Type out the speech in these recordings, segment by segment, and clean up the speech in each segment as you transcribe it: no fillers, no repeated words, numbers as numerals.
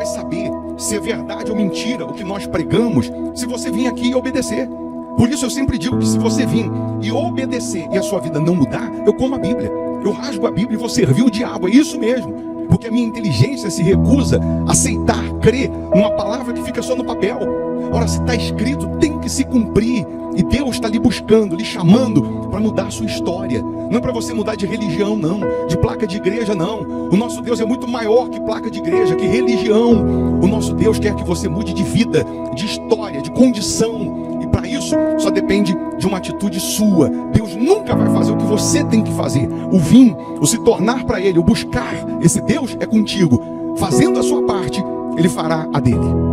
saber se é verdade ou mentira o que nós pregamos se você vir aqui e obedecer. Por isso eu sempre digo que se você vir e obedecer e a sua vida não mudar, eu como a Bíblia, eu rasgo a Bíblia e vou servir o diabo, é isso mesmo. Porque a minha inteligência se recusa a aceitar, crer numa palavra que fica só no papel. Ora, se está escrito, tem que se cumprir. E Deus está lhe buscando, lhe chamando para mudar a sua história. Não é para você mudar de religião, não. De placa de igreja, não. O nosso Deus é muito maior que placa de igreja, que religião. O nosso Deus quer que você mude de vida, de história, de condição. E para isso, só depende de uma atitude sua. Deus nunca vai fazer o que você tem que fazer. O vir, o se tornar para Ele, o buscar esse Deus é contigo. Fazendo a sua parte, Ele fará a dele.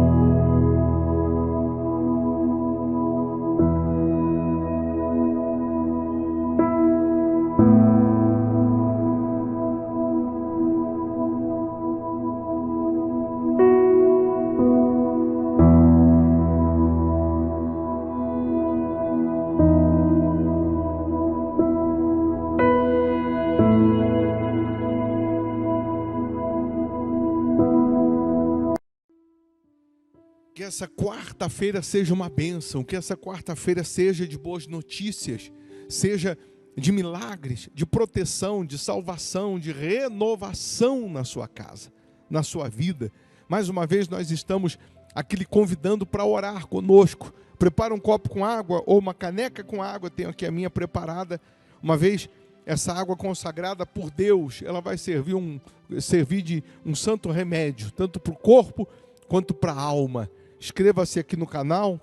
Que essa quarta-feira seja uma bênção, que essa quarta-feira seja de boas notícias, seja de milagres, de proteção, de salvação, de renovação na sua casa, na sua vida. Mais uma vez nós estamos aqui lhe convidando para orar conosco. Prepara um copo com água ou uma caneca com água, tenho aqui a minha preparada. Uma vez essa água consagrada por Deus, ela vai servir de um santo remédio, tanto para o corpo quanto para a alma. Inscreva-se aqui no canal,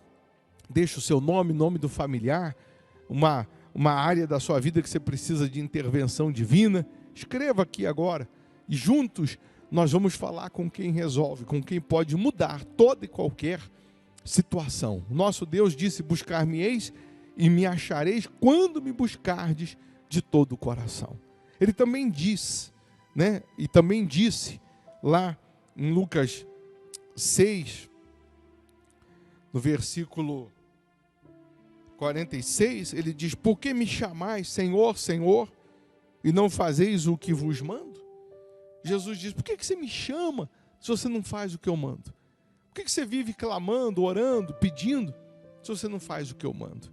deixe o seu nome, nome do familiar, uma área da sua vida que você precisa de intervenção divina. Escreva aqui agora e juntos nós vamos falar com quem resolve, com quem pode mudar toda e qualquer situação. O nosso Deus disse: buscar-me-eis e me achareis quando me buscardes de todo o coração. Ele também diz, né? E também disse lá em Lucas 6, no versículo 46, ele diz: por que me chamais Senhor, Senhor, e não fazeis o que vos mando? Jesus diz: por que você me chama se você não faz o que eu mando? Por que você vive clamando, orando, pedindo, se você não faz o que eu mando?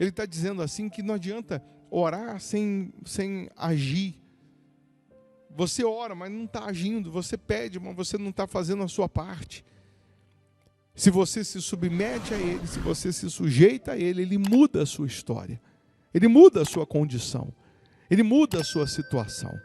Ele está dizendo assim que não adianta orar sem agir. Você ora, mas não está agindo. Você pede, mas você não está fazendo a sua parte. Se você se submete a Ele, se você se sujeita a Ele, Ele muda a sua história. Ele muda a sua condição. Ele muda a sua situação.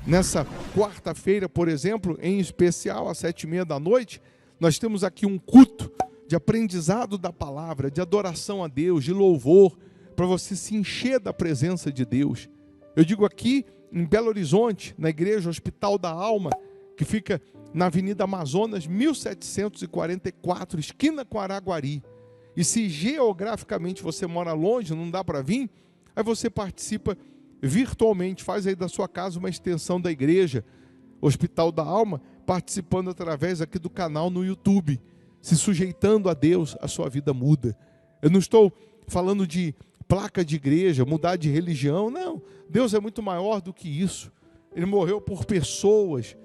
Nessa quarta-feira, por exemplo, em especial, às 7h30 nós temos aqui um culto de aprendizado da palavra, de adoração a Deus, de louvor, para você se encher da presença de Deus. Eu digo aqui em Belo Horizonte, na igreja Hospital da Alma, que fica na Avenida Amazonas, 1744, esquina com Araguari. E se geograficamente você mora longe, não dá para vir, aí você participa virtualmente, faz aí da sua casa uma extensão da igreja Hospital da Alma, participando através aqui do canal no YouTube, se sujeitando a Deus, a sua vida muda. Eu não estou falando de placa de igreja, mudar de religião, não. Deus é muito maior do que isso. Ele morreu por pessoas,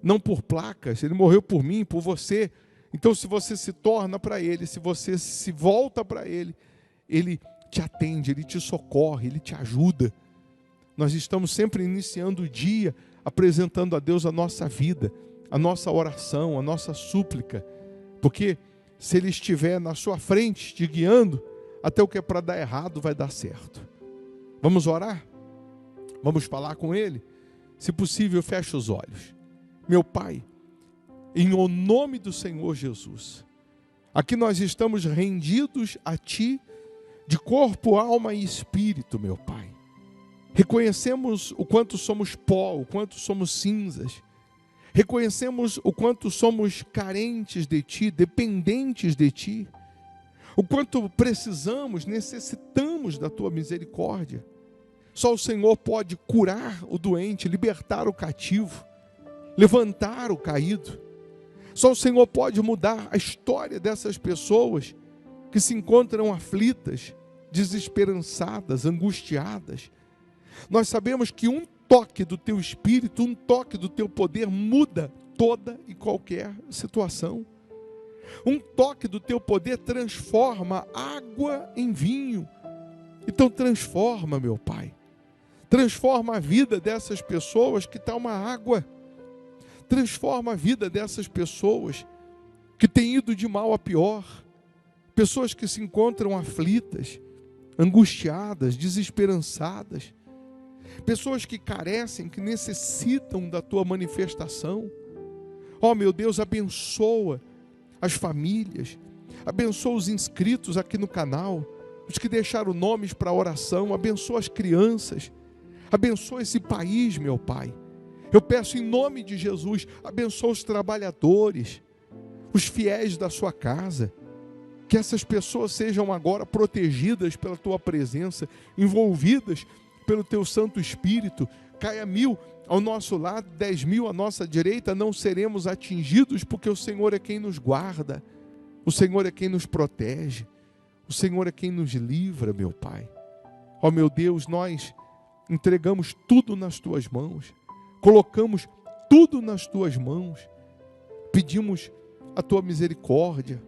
não por placas. Ele morreu por mim, por você. Então, se você se torna para Ele, se você se volta para Ele, Ele te atende, Ele te socorre, Ele te ajuda. Nós estamos sempre iniciando o dia, apresentando a Deus a nossa vida, a nossa oração, a nossa súplica. Porque se Ele estiver na sua frente, te guiando, até o que é para dar errado vai dar certo. Vamos orar? Vamos falar com Ele? Se possível, feche os olhos. Meu Pai, em o nome do Senhor Jesus, aqui nós estamos rendidos a Ti, de corpo, alma e espírito, meu Pai. Reconhecemos o quanto somos pó, o quanto somos cinzas. Reconhecemos o quanto somos carentes de Ti, dependentes de Ti. O quanto precisamos, necessitamos da Tua misericórdia. Só o Senhor pode curar o doente, libertar o cativo, levantar o caído. Só o Senhor pode mudar a história dessas pessoas que se encontram aflitas, desesperançadas, angustiadas. Nós sabemos que um toque do Teu Espírito, um toque do Teu poder muda toda e qualquer situação. Um toque do teu poder transforma água em vinho. Então transforma, meu Pai. Transforma a vida dessas pessoas que está uma água. Transforma a vida dessas pessoas que têm ido de mal a pior. Pessoas que se encontram aflitas, angustiadas, desesperançadas. Pessoas que carecem, que necessitam da tua manifestação. Ó, meu Deus, abençoa as famílias, abençoa os inscritos aqui no canal, os que deixaram nomes para oração, abençoa as crianças, abençoa esse país, meu Pai. Eu peço em nome de Jesus, abençoa os trabalhadores, os fiéis da sua casa, que essas pessoas sejam agora protegidas pela tua presença, envolvidas pelo teu Santo Espírito. Caia 1000 ao nosso lado, 10.000 à nossa direita, não seremos atingidos, porque o Senhor é quem nos guarda, o Senhor é quem nos protege, o Senhor é quem nos livra, meu Pai. Ó meu Deus, nós entregamos tudo nas tuas mãos, colocamos tudo nas tuas mãos, pedimos a tua misericórdia,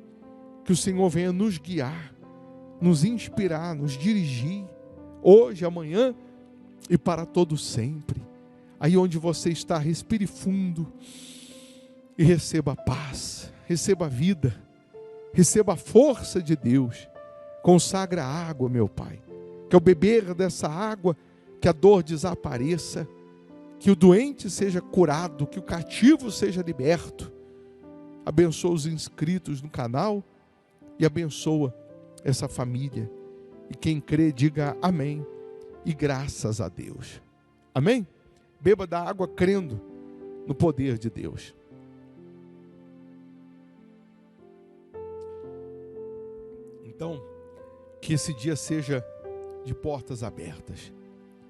que o Senhor venha nos guiar, nos inspirar, nos dirigir, hoje, amanhã e para todo sempre. Aí onde você está, respire fundo e receba a paz, receba a vida, receba a força de Deus. Consagra a água, meu Pai, que ao beber dessa água, que a dor desapareça, que o doente seja curado, que o cativo seja liberto. Abençoa os inscritos no canal e abençoa essa família. E quem crê, diga amém e graças a Deus. Amém? Beba da água crendo no poder de Deus. Então, que esse dia seja de portas abertas,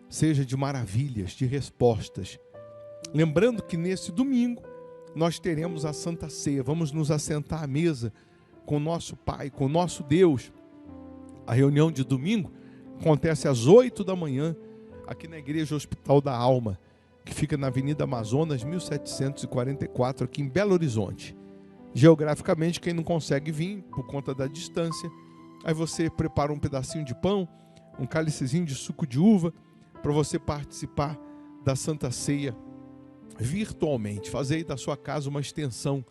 seja de maravilhas, de respostas. Lembrando que nesse domingo nós teremos a Santa Ceia, vamos nos assentar à mesa com o nosso Pai, com o nosso Deus. A reunião de domingo acontece às 8 da manhã, aqui na Igreja Hospital da Alma, que fica na Avenida Amazonas, 1744, aqui em Belo Horizonte. Geograficamente, quem não consegue vir, por conta da distância, aí você prepara um pedacinho de pão, um cálicezinho de suco de uva, para você participar da Santa Ceia virtualmente. Fazer aí da sua casa uma extensão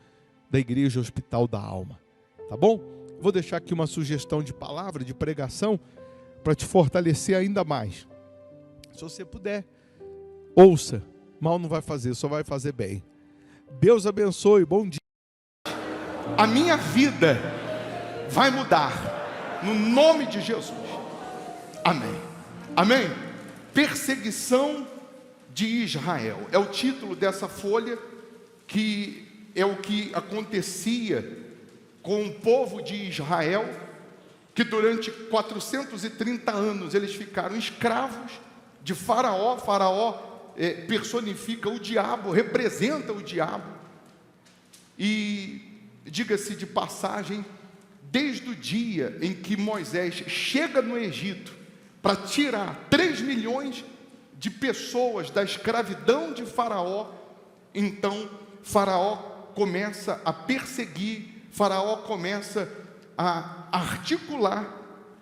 da Igreja Hospital da Alma. Tá bom? Vou deixar aqui uma sugestão de palavra, de pregação, para te fortalecer ainda mais. Se você puder, ouça. Mal não vai fazer, só vai fazer bem. Deus abençoe, bom dia. A minha vida vai mudar, no nome de Jesus. Amém. Amém. Perseguição de Israel. É o título dessa folha, que é o que acontecia com o povo de Israel, que durante 430 anos eles ficaram escravos de Faraó. Faraó personifica o diabo, representa o diabo. E diga-se de passagem, desde o dia em que Moisés chega no Egito para tirar 3 milhões de pessoas da escravidão de Faraó, então Faraó começa a perseguir, Faraó começa a articular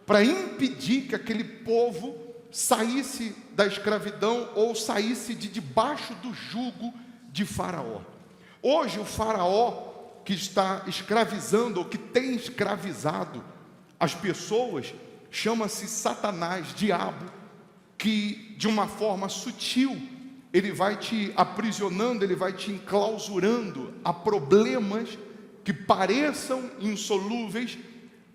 para impedir que aquele povo saísse da escravidão ou saísse de debaixo do jugo de Faraó. Hoje o Faraó que está escravizando, ou que tem escravizado as pessoas, chama-se Satanás, diabo, que de uma forma sutil, ele vai te aprisionando, ele vai te enclausurando a problemas que pareçam insolúveis,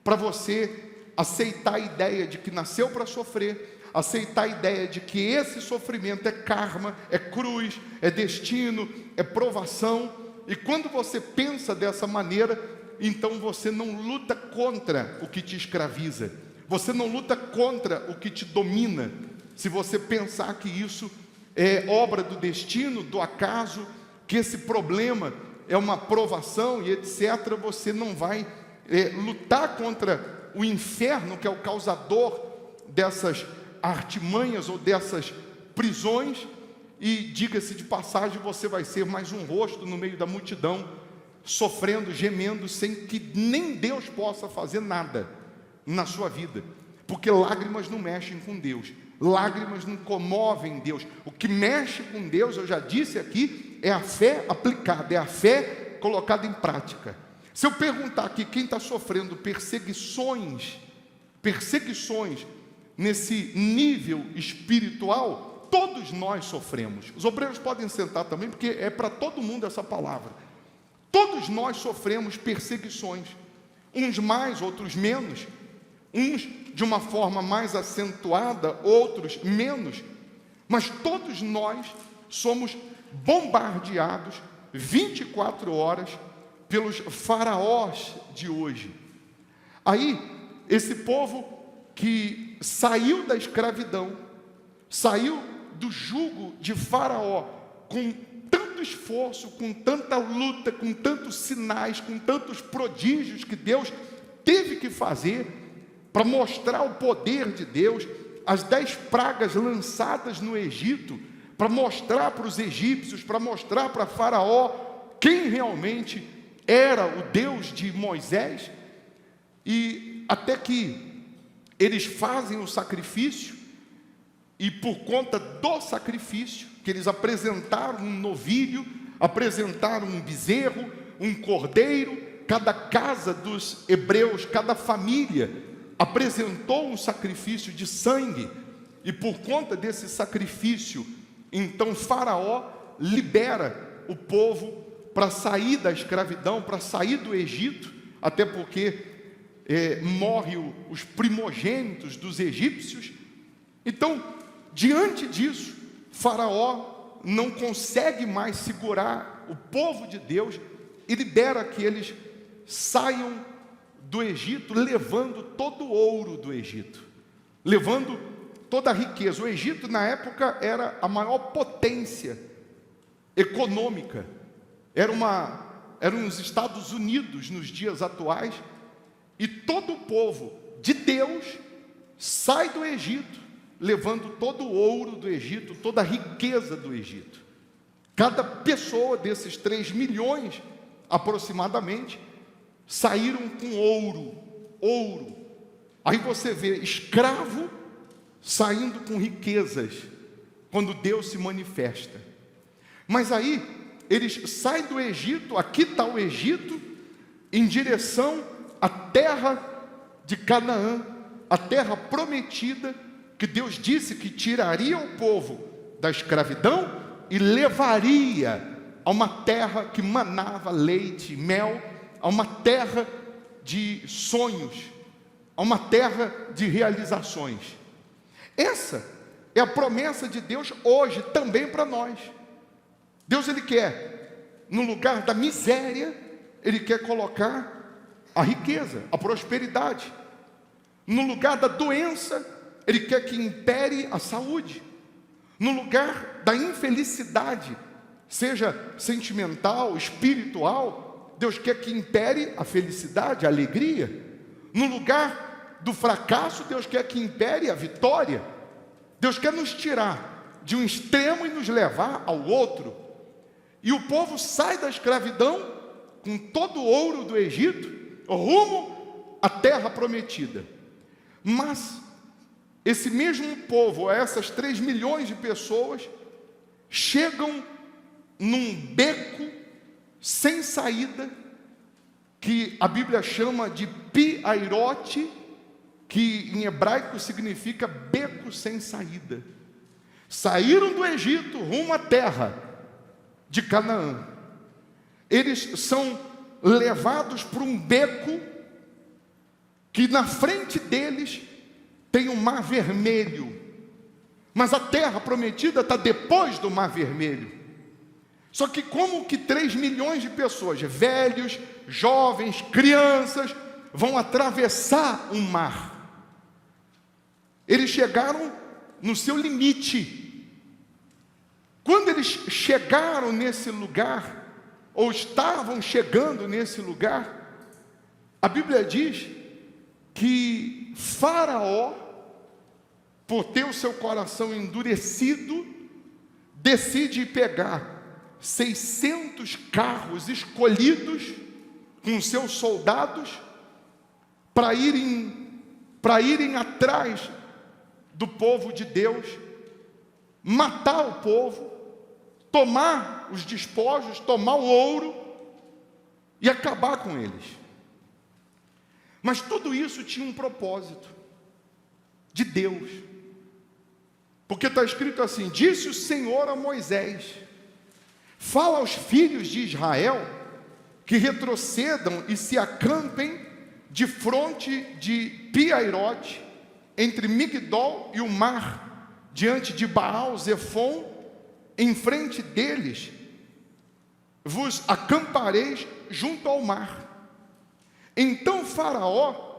para você aceitar a ideia de que nasceu para sofrer, aceitar a ideia de que esse sofrimento é karma, é cruz, é destino, é provação. E quando você pensa dessa maneira, então você não luta contra o que te escraviza, você não luta contra o que te domina. Se você pensar que isso é obra do destino, do acaso, que esse problema é uma provação e etc., você não vai lutar contra o inferno, que é o causador dessas artimanhas ou dessas prisões. e diga-se de passagem, você vai ser mais um rosto no meio da multidão, sofrendo, gemendo, sem que nem Deus possa fazer nada na sua vida, porque lágrimas não mexem com Deus, lágrimas não comovem Deus. O que mexe com Deus, eu já disse aqui, é a fé aplicada, é a fé colocada em prática. Se eu perguntar aqui quem está sofrendo perseguições nesse nível espiritual, todos nós sofremos. Os obreiros podem sentar também, porque é para todo mundo essa palavra. Todos nós sofremos perseguições, uns mais, outros menos, uns de uma forma mais acentuada, outros menos, mas todos nós somos bombardeados 24 horas pelos faraós de hoje. Aí, esse povo que saiu da escravidão, saiu do jugo de Faraó, com tanto esforço, com tanta luta, com tantos sinais, com tantos prodígios que Deus teve que fazer para mostrar o poder de Deus, as 10 pragas lançadas no Egito, para mostrar para os egípcios, para mostrar para Faraó quem realmente era o Deus de Moisés. E até que eles fazem o sacrifício, e por conta do sacrifício, que eles apresentaram um novilho, apresentaram um bezerro, um cordeiro, cada casa dos hebreus, cada família apresentou um sacrifício de sangue, e por conta desse sacrifício, então Faraó libera o povo para sair da escravidão, para sair do Egito, até porque morrem os primogênitos dos egípcios. Então, diante disso, Faraó não consegue mais segurar o povo de Deus e libera que eles saiam do Egito, levando todo o ouro do Egito, levando toda a riqueza. O Egito, na época, era a maior potência econômica, eram os Estados Unidos nos dias atuais, e todo o povo de Deus sai do Egito, levando todo o ouro do Egito, toda a riqueza do Egito. Cada pessoa desses 3 milhões, aproximadamente, saíram com ouro. Aí você vê escravo saindo com riquezas, quando Deus se manifesta. Mas aí, eles saem do Egito, aqui está o Egito, em direção à terra de Canaã, a terra prometida, que Deus disse que tiraria o povo da escravidão e levaria a uma terra que manava leite e mel, a uma terra de sonhos, a uma terra de realizações. Essa é a promessa de Deus hoje também para nós. Deus, Ele quer, no lugar da miséria, Ele quer colocar a riqueza, a prosperidade. No lugar da doença, Ele quer que impere a saúde. No lugar da infelicidade, seja sentimental, espiritual, Deus quer que impere a felicidade, a alegria. No lugar do fracasso, Deus quer que impere a vitória. Deus quer nos tirar de um extremo e nos levar ao outro. E o povo sai da escravidão com todo o ouro do Egito, rumo à terra prometida. Mas esse mesmo povo, essas 3 milhões de pessoas, chegam num beco sem saída, que a Bíblia chama de Pi-Airote, que em hebraico significa beco sem saída. Saíram do Egito rumo à terra de Canaã. Eles são levados para um beco que na frente deles tem um mar vermelho, mas a terra prometida está depois do mar vermelho. Só que como que 3 milhões de pessoas, velhos, jovens, crianças, vão atravessar um mar? Eles chegaram no seu limite. Quando eles chegaram nesse lugar, ou estavam chegando nesse lugar, a Bíblia diz que Faraó, por ter o seu coração endurecido, decide pegar 600 carros escolhidos com seus soldados para irem atrás do povo de Deus, matar o povo, tomar os despojos, tomar o ouro e acabar com eles. Mas tudo isso tinha um propósito de Deus, porque está escrito assim: disse o Senhor a Moisés: fala aos filhos de Israel que retrocedam e se acampem de fronte de Pi-Hairote, entre Migdol e o mar, diante de Baal-Zefon. Em frente deles vos acampareis junto ao mar. Então Faraó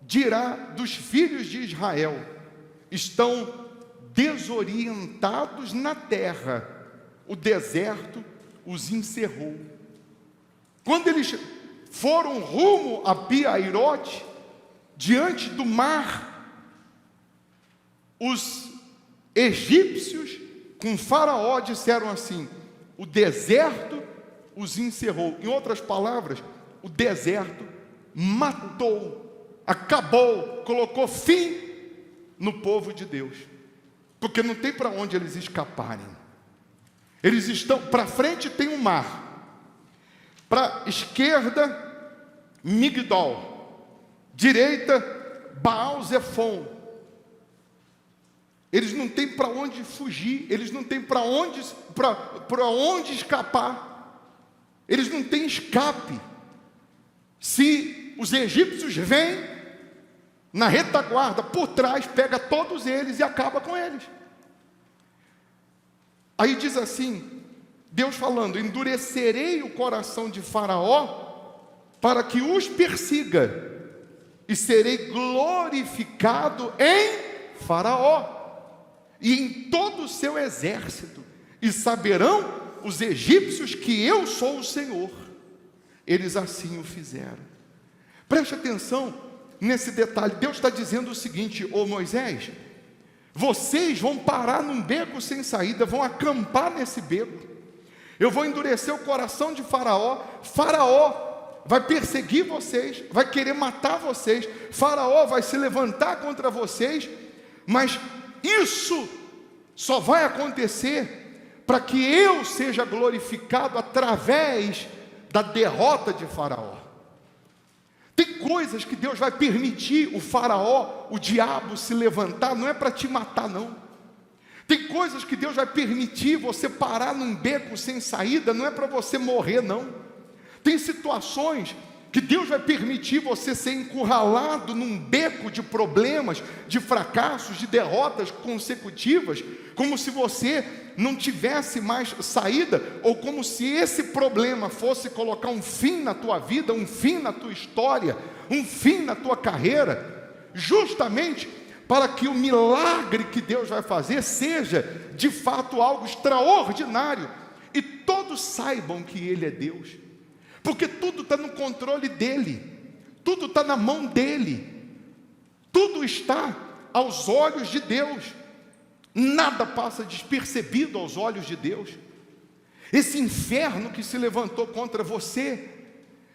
dirá dos filhos de Israel: estão desorientados na terra, o deserto os encerrou. Quando eles foram rumo a Pi-Hairote, diante do mar, os egípcios com Faraó disseram assim: o deserto os encerrou. Em outras palavras, o deserto matou, acabou, colocou fim no povo de Deus, porque não tem para onde eles escaparem. Eles estão, para frente tem um mar, para esquerda Migdol, direita Baal-Zefon. Eles não têm para onde fugir, eles não têm para onde escapar, eles não têm escape. Se os egípcios vêm na retaguarda, por trás, pega todos eles e acaba com eles. Aí diz assim, Deus falando: endurecerei o coração de Faraó para que os persiga, e serei glorificado em Faraó e em todo o seu exército, e saberão os egípcios que eu sou o Senhor. Eles assim o fizeram. Preste atenção nesse detalhe. Deus está dizendo o seguinte: ô Moisés, vocês vão parar num beco sem saída, vão acampar nesse beco. Eu vou endurecer o coração de Faraó. Faraó vai perseguir vocês, vai querer matar vocês. Faraó vai se levantar contra vocês, mas isso só vai acontecer para que eu seja glorificado através da derrota de Faraó. Tem coisas que Deus vai permitir o Faraó, o diabo, se levantar, não é para te matar, não. Tem coisas que Deus vai permitir você parar num beco sem saída, não é para você morrer, não. Tem situações que Deus vai permitir você ser encurralado num beco de problemas, de fracassos, de derrotas consecutivas, como se você não tivesse mais saída, ou como se esse problema fosse colocar um fim na tua vida, um fim na tua história, um fim na tua carreira, justamente para que o milagre que Deus vai fazer seja de fato algo extraordinário, e todos saibam que Ele é Deus. Porque tudo está no controle dEle, tudo está na mão dEle, tudo está aos olhos de Deus, nada passa despercebido aos olhos de Deus. Esse inferno que se levantou contra você,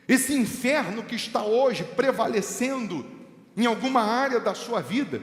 esse inferno que está hoje prevalecendo em alguma área da sua vida,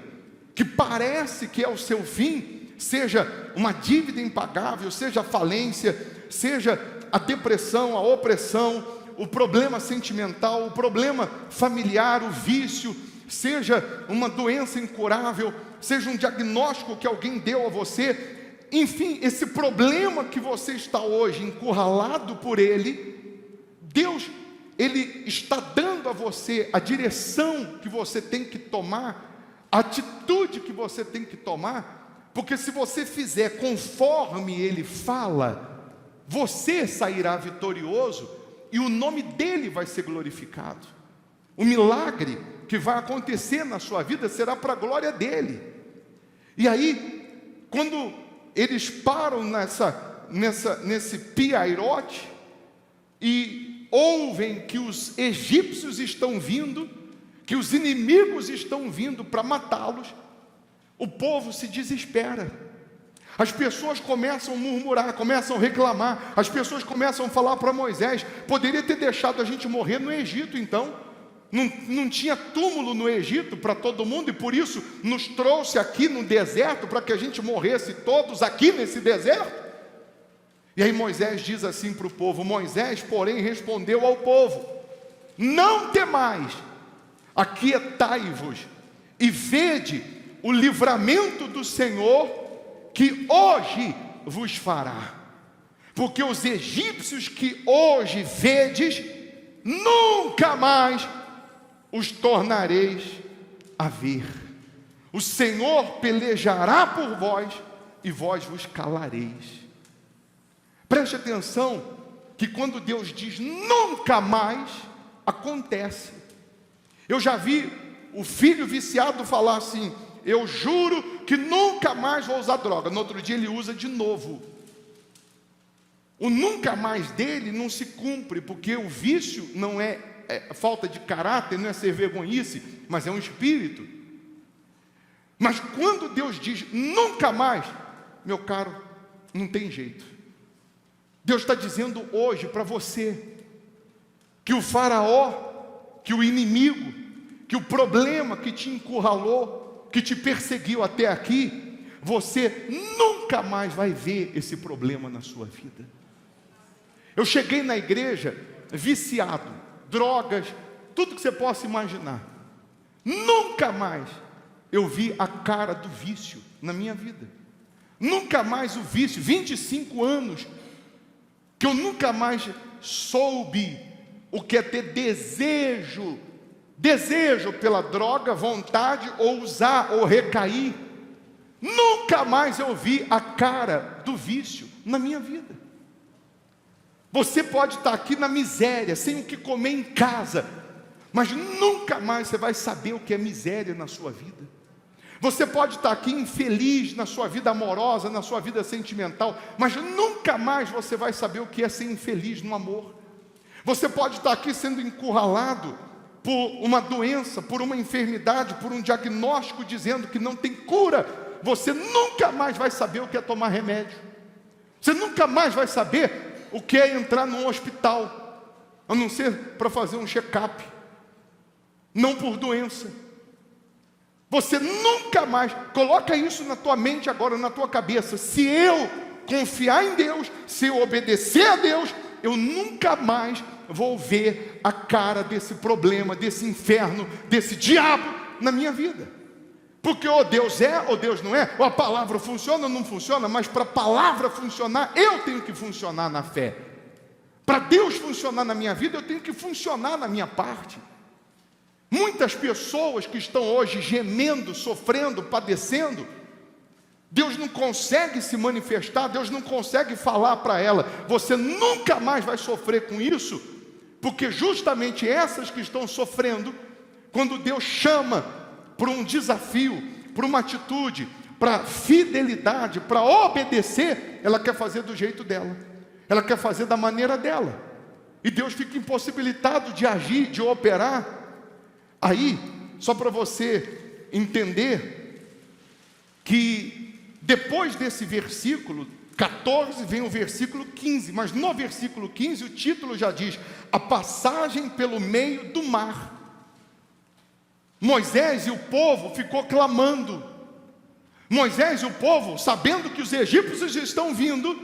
que parece que é o seu fim, seja uma dívida impagável, seja a falência, seja a depressão, a opressão, o problema sentimental, o problema familiar, o vício, seja uma doença incurável, seja um diagnóstico que alguém deu a você, enfim, esse problema que você está hoje encurralado por ele, Deus, Ele está dando a você a direção que você tem que tomar, a atitude que você tem que tomar, porque se você fizer conforme Ele fala, você sairá vitorioso e o nome dEle vai ser glorificado. O milagre que vai acontecer na sua vida será para a glória dEle. E aí, quando eles param nesse Pi-Hairote e ouvem que os egípcios estão vindo, que os inimigos estão vindo para matá-los, o povo se desespera. As pessoas começam a murmurar, começam a reclamar. As pessoas começam a falar para Moisés: poderia ter deixado a gente morrer no Egito então. Não tinha túmulo no Egito para todo mundo, e por isso nos trouxe aqui no deserto, para que a gente morresse todos aqui nesse deserto. E aí Moisés diz assim para o povo: Moisés, porém, respondeu ao povo: não temais, aquietai-vos e vede o livramento do Senhor, que hoje vos fará. Porque os egípcios que hoje vedes, nunca mais os tornareis a ver. O Senhor pelejará por vós, e vós vos calareis. Preste atenção, que quando Deus diz nunca mais, acontece. Eu já vi o filho viciado falar assim: eu juro que nunca mais vou usar droga. No outro dia ele usa de novo. O nunca mais dele não se cumpre, porque o vício não é falta de caráter, não é ser vergonhice, mas é um espírito. Mas quando Deus diz nunca mais, meu caro, não tem jeito. Deus está dizendo hoje para você que o faraó, que o inimigo, que o problema que te encurralou, que te perseguiu até aqui, você nunca mais vai ver esse problema na sua vida. Eu cheguei na igreja viciado, drogas, tudo que você possa imaginar. Nunca mais eu vi a cara do vício na minha vida. Nunca mais o vício, 25 anos, que eu nunca mais soube o que é ter desejo pela droga, vontade, ou usar, ou recair. Nunca mais eu vi a cara do vício na minha vida. Você pode estar aqui na miséria, sem o que comer em casa, mas nunca mais você vai saber o que é miséria na sua vida. Você pode estar aqui infeliz na sua vida amorosa, na sua vida sentimental, mas nunca mais você vai saber o que é ser infeliz no amor. Você pode estar aqui sendo encurralado por uma doença, por uma enfermidade, por um diagnóstico dizendo que não tem cura. Você nunca mais vai saber o que é tomar remédio. Você nunca mais vai saber o que é entrar num hospital, a não ser para fazer um check-up, não por doença. Você nunca mais, coloca isso na tua mente agora, na tua cabeça: se eu confiar em Deus, se eu obedecer a Deus, eu nunca mais vou ver a cara desse problema, desse inferno, desse diabo na minha vida. Porque ou Deus é, ou Deus não é, ou a palavra funciona ou não funciona, mas para a palavra funcionar, eu tenho que funcionar na fé. Para Deus funcionar na minha vida, eu tenho que funcionar na minha parte. Muitas pessoas que estão hoje gemendo, sofrendo, padecendo, Deus não consegue se manifestar, Deus não consegue falar para ela: você nunca mais vai sofrer com isso, porque justamente essas que estão sofrendo, quando Deus chama para um desafio, para uma atitude, para fidelidade, para obedecer, ela quer fazer do jeito dela, ela quer fazer da maneira dela, e Deus fica impossibilitado de agir, de operar. Aí, só para você entender, que depois desse versículo 14 vem o versículo 15, mas no versículo 15 o título já diz: a passagem pelo meio do mar. Moisés e o povo ficou clamando. Moisés e o povo, sabendo que os egípcios estão vindo,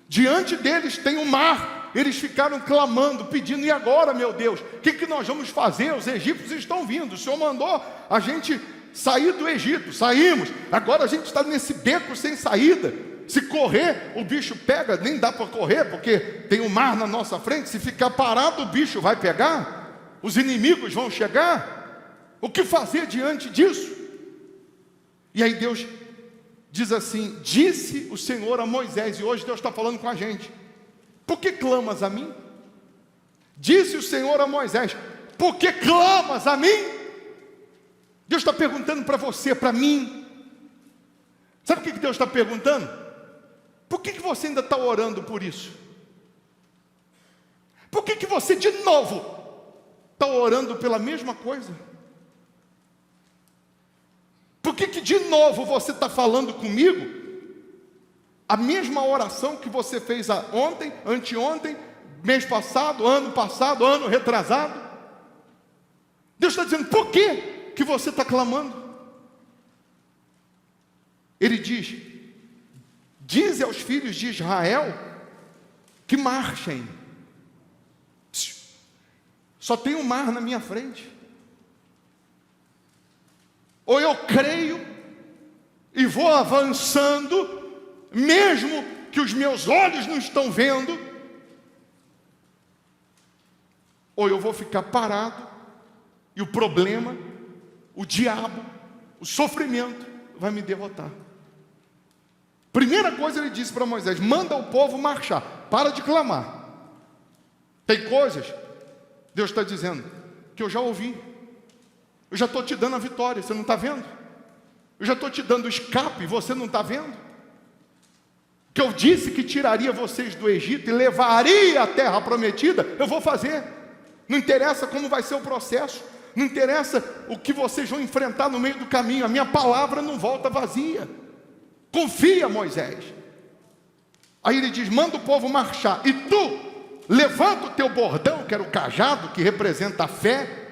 diante deles tem o mar. Eles ficaram clamando, pedindo: e agora, meu Deus, o que nós vamos fazer? Os egípcios estão vindo, o Senhor mandou a gente sair do Egito, saímos, agora a gente está nesse beco sem saída. Se correr, o bicho pega, nem dá para correr, porque tem o mar na nossa frente. Se ficar parado, o bicho vai pegar, os inimigos vão chegar. O que fazer diante disso? E aí Deus diz assim: disse o Senhor a Moisés, e hoje Deus está falando com a gente: por que clamas a mim? Disse o Senhor a Moisés: por que clamas a mim? Deus está perguntando para você, para mim. Sabe o que Deus está perguntando? Por que você ainda está orando por isso? Por que você de novo está orando pela mesma coisa? Por que de novo você está falando comigo A mesma oração que você fez ontem, anteontem, mês passado, ano retrasado. Deus está dizendo, por que você está clamando? Ele diz, dize aos filhos de Israel que marchem. Só tem um mar na minha frente. Ou eu creio e vou avançando, mesmo que os meus olhos não estão vendo, ou eu vou ficar parado e o problema, o diabo, o sofrimento vai me derrotar. Primeira coisa ele disse para Moisés, manda o povo marchar, para de clamar. Tem coisas, Deus está dizendo, que eu já ouvi. Eu já estou te dando a vitória, você não está vendo? Eu já estou te dando o escape, você não está vendo? Que eu disse que tiraria vocês do Egito e levaria a terra prometida, eu vou fazer. Não interessa como vai ser o processo, não interessa o que vocês vão enfrentar no meio do caminho, a minha palavra não volta vazia. Confia, Moisés. Aí ele diz, manda o povo marchar, e tu, levanta o teu bordão, que era o cajado, que representa a fé,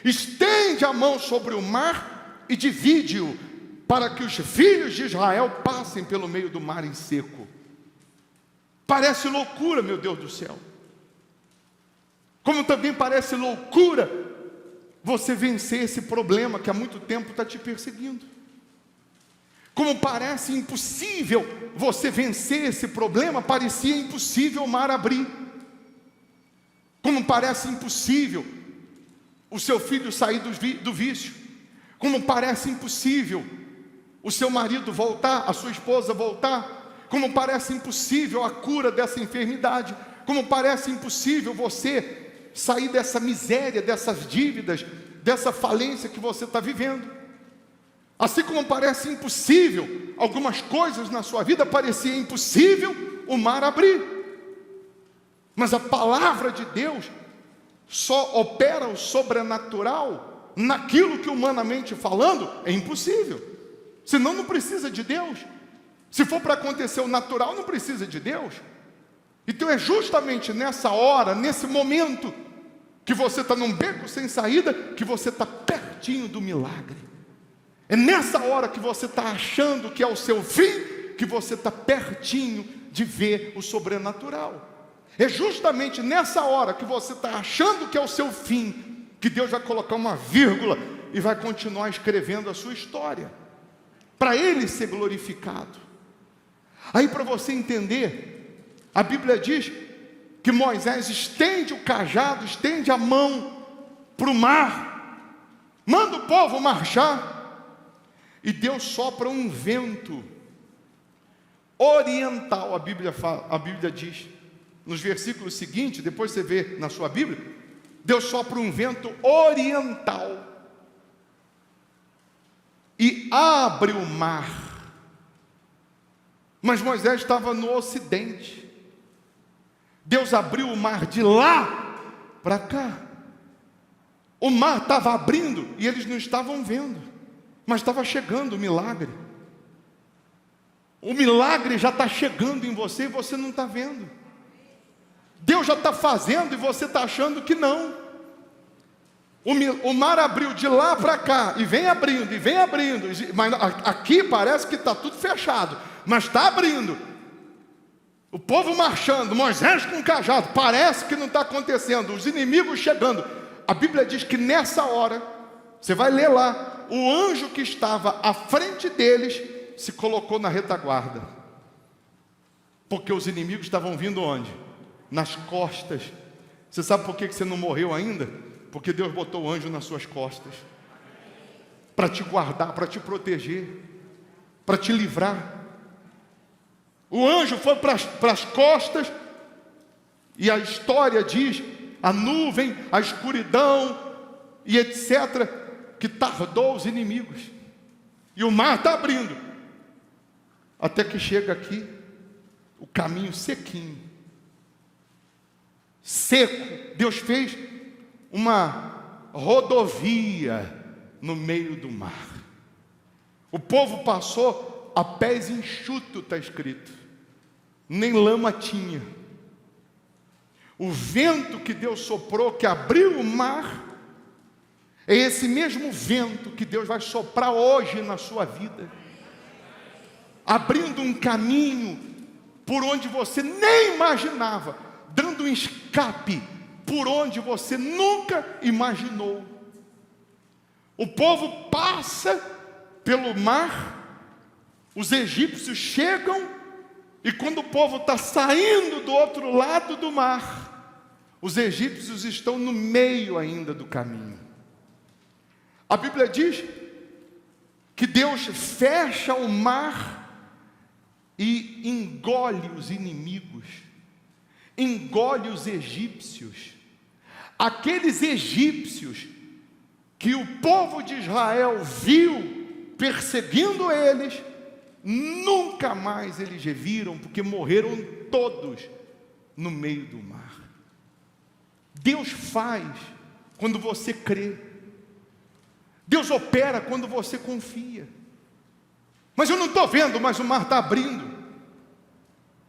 estende a mão sobre o mar e divide-o, para que os filhos de Israel passem pelo meio do mar em seco. Parece loucura, meu Deus do céu. Como também parece loucura você vencer esse problema que há muito tempo está te perseguindo. Como parece impossível você vencer esse problema, parecia impossível o mar abrir. Como parece impossível o seu filho sair do vício. Como parece impossível o seu marido voltar, a sua esposa voltar. Como parece impossível a cura dessa enfermidade. Como parece impossível você sair dessa miséria, dessas dívidas, dessa falência que você está vivendo. Assim como parece impossível algumas coisas na sua vida, parecia impossível o mar abrir. Mas a palavra de Deus só opera o sobrenatural naquilo que, humanamente falando, é impossível. Senão não precisa de Deus. Se for para acontecer o natural, não precisa de Deus. Então é justamente nessa hora, nesse momento, que você está num beco sem saída, que você está pertinho do milagre. É nessa hora que você está achando que é o seu fim, que você está pertinho de ver o sobrenatural. É justamente nessa hora que você está achando que é o seu fim, que Deus vai colocar uma vírgula e vai continuar escrevendo a sua história, para Ele ser glorificado. Aí, para você entender, a Bíblia diz que Moisés estende o cajado, estende a mão para o mar, manda o povo marchar, e Deus sopra um vento oriental, a Bíblia diz, nos versículos seguintes, depois você vê na sua Bíblia, Deus sopra um vento oriental, e abre o mar, mas Moisés estava no ocidente, Deus abriu o mar de lá para cá, o mar estava abrindo, e eles não estavam vendo, mas estava chegando o milagre. O milagre já está chegando em você e você não está vendo. Deus já está fazendo e você está achando que não. O mar abriu de lá para cá e vem abrindo, mas aqui parece que está tudo fechado, mas está abrindo. O povo marchando, Moisés com o cajado, parece que não está acontecendo, os inimigos chegando. A Bíblia diz que nessa hora, você vai ler lá, o anjo que estava à frente deles se colocou na retaguarda, porque os inimigos estavam vindo onde? Nas costas. Você sabe por que você não morreu ainda? Porque Deus botou o anjo nas suas costas, para te guardar, para te proteger, para te livrar. O anjo foi para as costas, e a história diz, a nuvem, a escuridão, e etc., que tardou os inimigos, e o mar está abrindo, até que chega aqui, o caminho sequinho, seco. Deus fez uma rodovia no meio do mar, o povo passou a pés enxutos, está escrito, nem lama tinha. O vento que Deus soprou, que abriu o mar, é esse mesmo vento que Deus vai soprar hoje na sua vida, abrindo um caminho por onde você nem imaginava, dando um escape por onde você nunca imaginou. O povo passa pelo mar, os egípcios chegam, e quando o povo está saindo do outro lado do mar, os egípcios estão no meio ainda do caminho. A Bíblia diz que Deus fecha o mar e engole os inimigos, engole os egípcios. Aqueles egípcios que o povo de Israel viu perseguindo eles, nunca mais eles reviram, porque morreram todos no meio do mar. Deus faz quando você crê. Deus opera quando você confia. Mas eu não estou vendo, mas o mar está abrindo.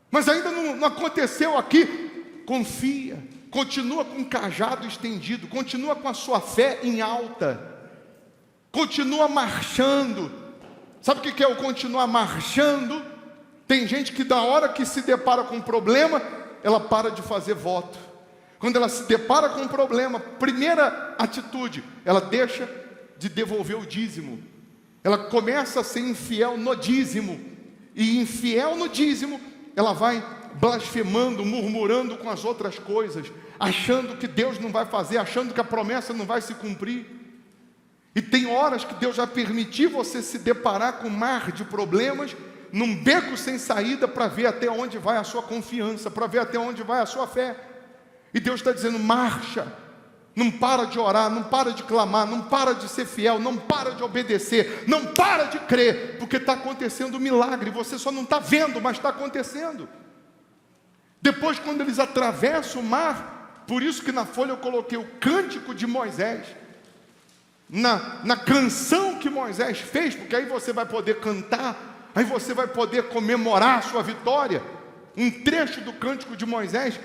Mas ainda não aconteceu aqui. Confia, continua com o cajado estendido, continua com a sua fé em alta, continua marchando. Sabe o que é o continuar marchando? Tem gente que da hora que se depara com um problema, ela para de fazer voto. Quando ela se depara com um problema, primeira atitude, ela deixa de devolver o dízimo. Ela começa a ser infiel no dízimo. E infiel no dízimo, ela vai blasfemando, murmurando com as outras coisas, achando que Deus não vai fazer, achando que a promessa não vai se cumprir. E tem horas que Deus vai permitir você se deparar com um mar de problemas, num beco sem saída, para ver até onde vai a sua confiança, para ver até onde vai a sua fé. E Deus está dizendo: marcha, não para de orar, não para de clamar, não para de ser fiel, não para de obedecer, não para de crer, porque está acontecendo um milagre, você só não está vendo, mas está acontecendo. Depois, quando eles atravessam o mar, por isso que na folha eu coloquei o cântico de Moisés, na canção que Moisés fez, porque aí você vai poder cantar, aí você vai poder comemorar a sua vitória. Um trecho do cântico de Moisés,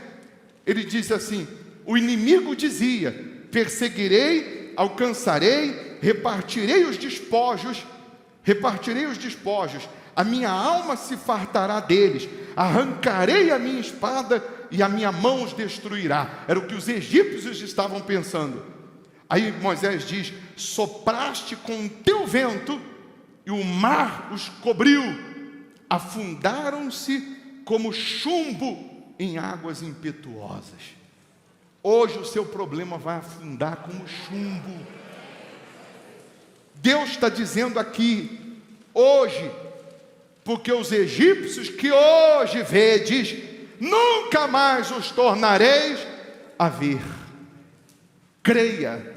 ele diz assim: o inimigo dizia: perseguirei, alcançarei, repartirei os despojos, a minha alma se fartará deles, arrancarei a minha espada e a minha mão os destruirá. Era o que os egípcios estavam pensando. Aí Moisés diz: sopraste com o teu vento e o mar os cobriu, afundaram-se como chumbo em águas impetuosas. Hoje o seu problema vai afundar como chumbo. Deus está dizendo aqui, hoje, porque os egípcios que hoje vedes, nunca mais os tornareis a ver. Creia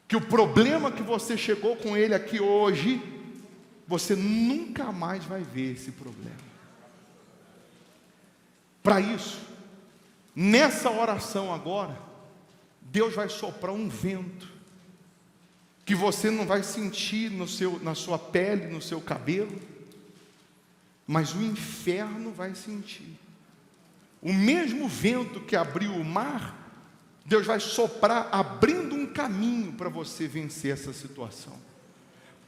que o problema que você chegou com ele aqui hoje, você nunca mais vai ver esse problema. Para isso, nessa oração agora, Deus vai soprar um vento, que você não vai sentir na sua pele, no seu cabelo, mas o inferno vai sentir. O mesmo vento que abriu o mar, Deus vai soprar, abrindo um caminho para você vencer essa situação.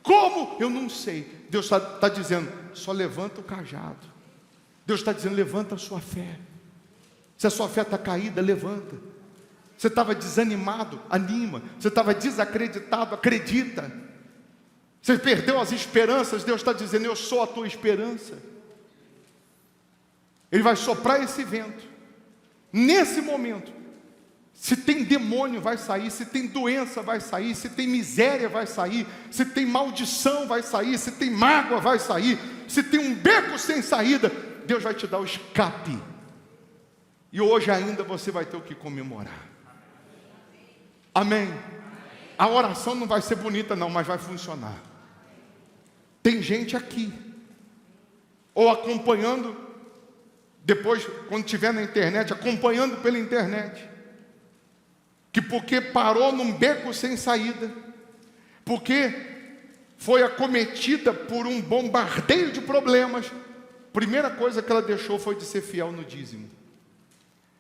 Como? Eu não sei. Deus está dizendo: só levanta o cajado. Deus está dizendo: levanta a sua fé. Se a sua fé está caída, levanta. Você estava desanimado, anima. Você estava desacreditado, acredita. Você perdeu as esperanças, Deus está dizendo: eu sou a tua esperança. Ele vai soprar esse vento. Nesse momento, se tem demônio vai sair, se tem doença vai sair, se tem miséria vai sair, se tem maldição vai sair, se tem mágoa vai sair, se tem um beco sem saída, Deus vai te dar o escape. E hoje ainda você vai ter o que comemorar. Amém? A oração não vai ser bonita não, mas vai funcionar. Tem gente aqui, ou acompanhando, depois quando estiver na internet, acompanhando pela internet, que porque parou num beco sem saída, porque foi acometida por um bombardeio de problemas, primeira coisa que ela deixou foi de ser fiel no dízimo.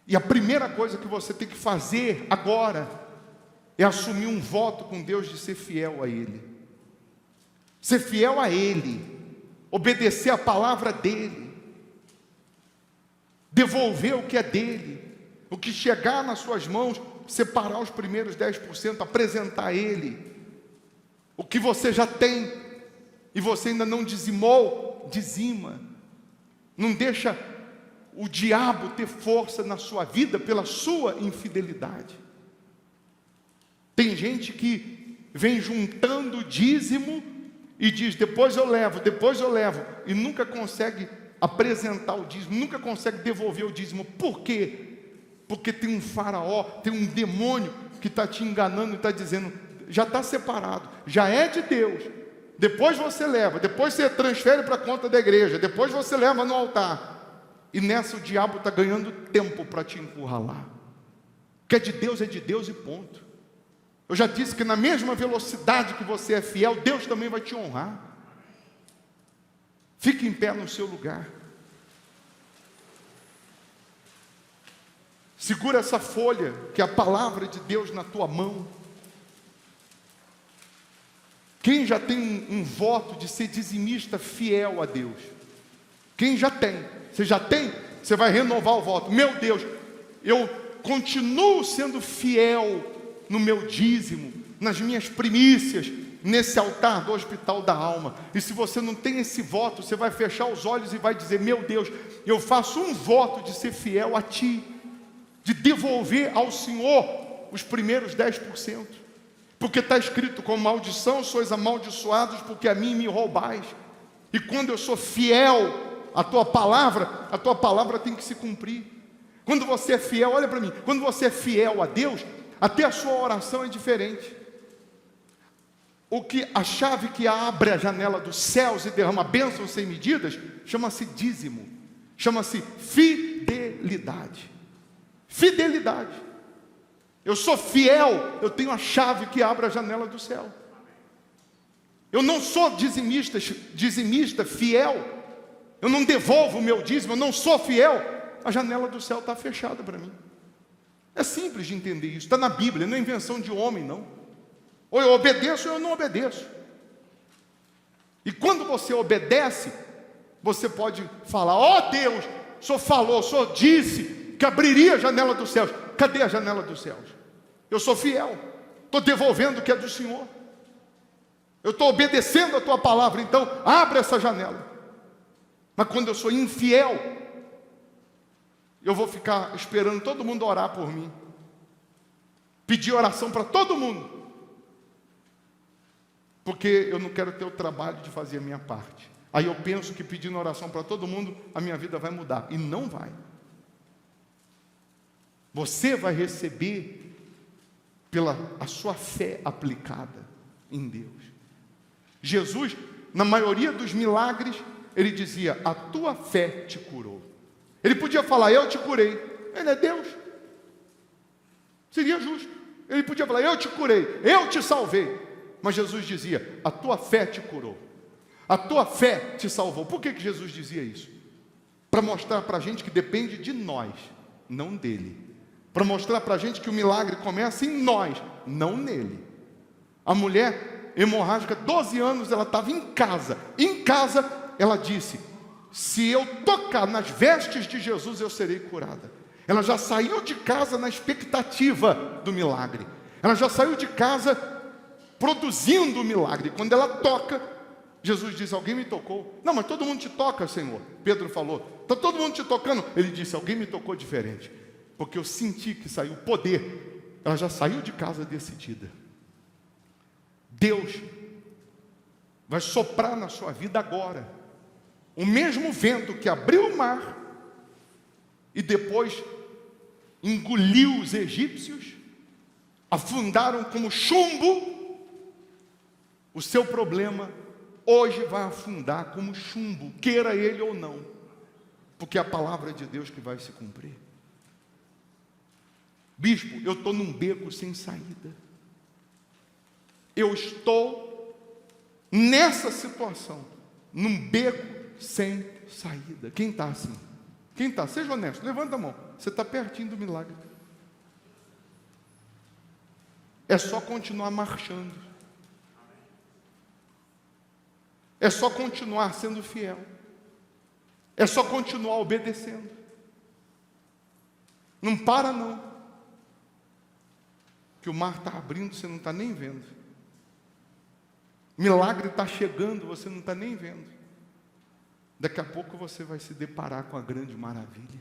E a primeira coisa que você tem que fazer agora é assumir um voto com Deus de ser fiel a Ele. Ser fiel a Ele, obedecer a palavra dEle, devolver o que é dEle, o que chegar nas suas mãos, separar os primeiros 10%, apresentar a Ele. O que você já tem e você ainda não dizimou, dizima. Não deixa o diabo ter força na sua vida pela sua infidelidade. Tem gente que vem juntando dízimo e diz, depois eu levo, e nunca consegue apresentar o dízimo, nunca consegue devolver o dízimo. Por quê? Porque tem um faraó, tem um demônio que está te enganando e está dizendo, já está separado, já é de Deus, depois você leva, depois você transfere para a conta da igreja, depois você leva no altar. E nessa o diabo está ganhando tempo para te encurralar. O que é de Deus e ponto. Eu já disse que na mesma velocidade que você é fiel, Deus também vai te honrar. Fique em pé no seu lugar. Segura essa folha, que é a palavra de Deus na tua mão. Quem já tem um voto de ser dizimista fiel a Deus? Quem já tem? Você já tem? Você vai renovar o voto. Meu Deus, eu continuo sendo fiel no meu dízimo, nas minhas primícias, nesse altar do Hospital da Alma. E se você não tem esse voto, você vai fechar os olhos e vai dizer, meu Deus, eu faço um voto de ser fiel a Ti, de devolver ao Senhor os primeiros 10%. Porque está escrito, com maldição sois amaldiçoados, porque a mim me roubais. E quando eu sou fiel à tua palavra tem que se cumprir. Quando você é fiel, olha para mim, quando você é fiel a Deus, até a sua oração é diferente. A chave que abre a janela dos céus e derrama bênçãos sem medidas, chama-se dízimo, chama-se fidelidade. Fidelidade. Eu sou fiel, eu tenho a chave que abre a janela do céu. Eu não sou dizimista fiel, eu não devolvo o meu dízimo, eu não sou fiel, a janela do céu está fechada para mim. É simples de entender isso, está na Bíblia, não é invenção de homem, não. Ou eu obedeço ou eu não obedeço. E quando você obedece, você pode falar, ó Deus, o Senhor falou, o Senhor disse que abriria a janela dos céus. Cadê a janela dos céus? Eu sou fiel, estou devolvendo o que é do Senhor. Eu estou obedecendo a tua palavra, então abre essa janela. Mas quando eu sou infiel, eu vou ficar esperando todo mundo orar por mim, pedir oração para todo mundo, porque eu não quero ter o trabalho de fazer a minha parte. Aí eu penso que pedindo oração para todo mundo, a minha vida vai mudar, e não vai. Você vai receber pela a sua fé aplicada em Deus. Jesus, na maioria dos milagres, ele dizia, a tua fé te curou. Ele podia falar, eu te curei. Ele é Deus. Seria justo. Ele podia falar, eu te curei, eu te salvei. Mas Jesus dizia, a tua fé te curou. A tua fé te salvou. Por que Jesus dizia isso? Para mostrar para a gente que depende de nós, não dele. Para mostrar para a gente que o milagre começa em nós, não nele. A mulher hemorrágica, 12 anos, ela estava em casa. Em casa, ela disse, se eu tocar nas vestes de Jesus, eu serei curada. Ela já saiu de casa na expectativa do milagre. Ela já saiu de casa produzindo o milagre. Quando ela toca, Jesus diz, alguém me tocou. Não, mas todo mundo te toca, Senhor. Pedro falou, está todo mundo te tocando. Ele disse, alguém me tocou diferente, porque eu senti que saiu poder. Ela já saiu de casa decidida. Deus vai soprar na sua vida agora o mesmo vento que abriu o mar e depois engoliu os egípcios, afundaram como chumbo. O seu problema hoje vai afundar como chumbo, queira ele ou não, porque é a palavra de Deus que vai se cumprir. Bispo, eu estou num beco sem saída. Eu estou nessa situação, num beco sem saída. Quem está assim? Quem está? Seja honesto, levanta a mão. Você está pertinho do milagre. É só continuar marchando. É só continuar sendo fiel. É só continuar obedecendo. Não para não. Que o mar está abrindo, você não está nem vendo. Milagre está chegando, você não está nem vendo. Daqui a pouco você vai se deparar com a grande maravilha.